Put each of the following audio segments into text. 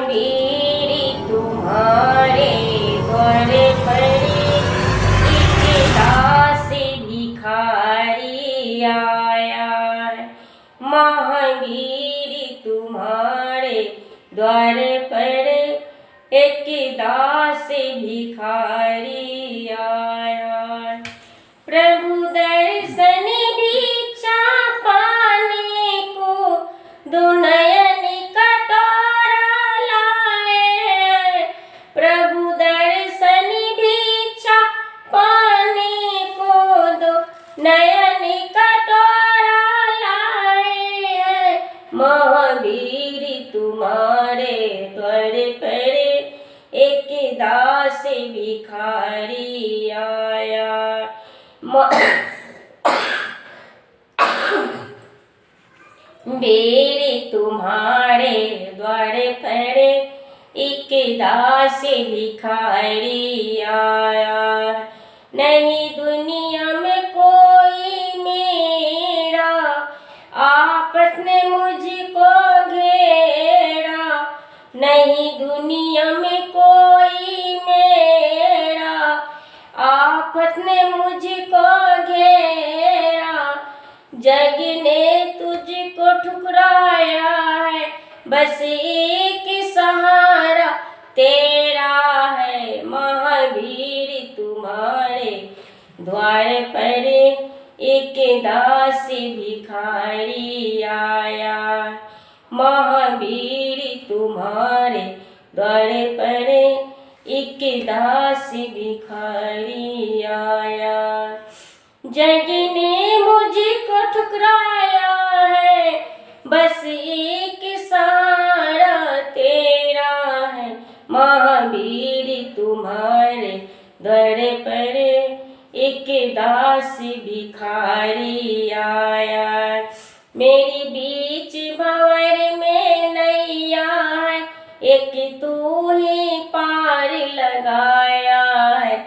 महावीर तुम्हारे द्वार पर एक दास भिखारी आया। महावीर तुम्हारे द्वार पर एक दास भिखारी आया। प्रभु दर्शन भिक्षा पाने को दो नयन कटोरा लाए। प्रभु दर्शन भिक्षा पाने को दो नयन कटोरा लाए। महावीर तुम्हारे द्वार पर एक दास भिखारी आया। मेरे तुम्हारे द्वार पर एक दास भिखारी आया। नहीं दुनिया में कोई मेरा, आफत ने मुझको घेरा। नहीं दुनिया में कोई मेरा, आफत ने मुझको घेरा। जग ने तुझको ठुकराया है, बस एक सहारा तेरा है। महावीर तुम्हारे द्वार पर एक दास भिखारी आया। महावीर तुम्हारे द्वार पर एक दास भिखारी आया। जग ने मुझको ठुकराया है, बस एक सहारा तेरा है। महावीर तुम्हारे द्वार पर एक दास भिखारी आया। मेरी बीच भंवर में नैया है, एक तू ही पार लगाया है।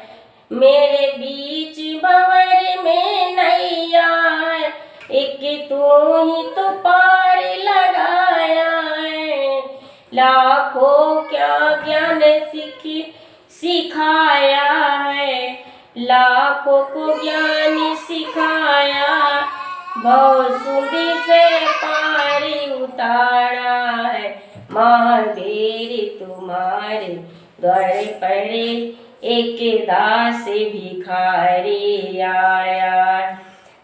मेरे बीच भंवर में नैया है, एक तू ही तो पार लगाया है। लाखों क्या ज्ञान सिखाया है, लाखों को ज्ञान सिखाया। बहुत सुंदर से पार उतारा है। महावीर तुम्हारे द्वार पर एक दास भिखारी आया।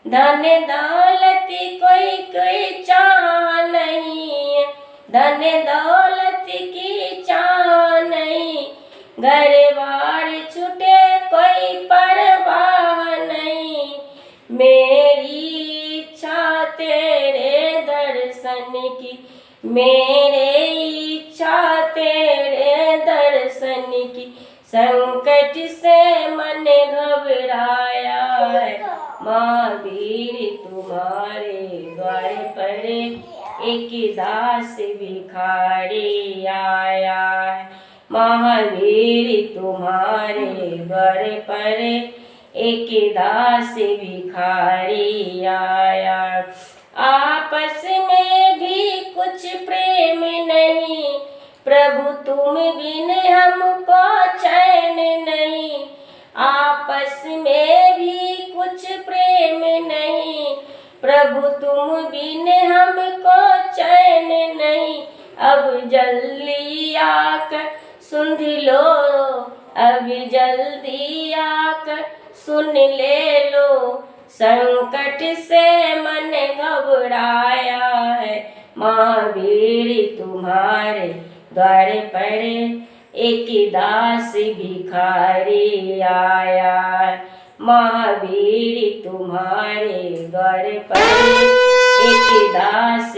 धन दौलत कोई कोई चाह नहीं, धन दौलत की चाह नहीं। घर बार छूटे कोई परवाह नहीं। मेरी इच्छा तेरे दर्शन की, मेरे इच्छा तेरे दर्शन की। संकट से मन घबराया है। महावीर तुम्हारे द्वार पर एक दास भिखारी आया है। महावीर तुम्हारे द्वार पर एक दास भिखारी आया। आपस में भी कुछ प्रेम नहीं, प्रभु तुम बिन हमको चैन नहीं। आपस में भी कुछ प्रेम नहीं, प्रभु तुम बिन हमको चैन नहीं। अब जल्दी आकर सुन लो, अब जल्दी आकर सुन ले लो। संकट से मन घबराया है। महावीर तुम्हारे द्वार पर एक दास भिखारी आया। महावीर तुम्हारे द्वार पर एक दास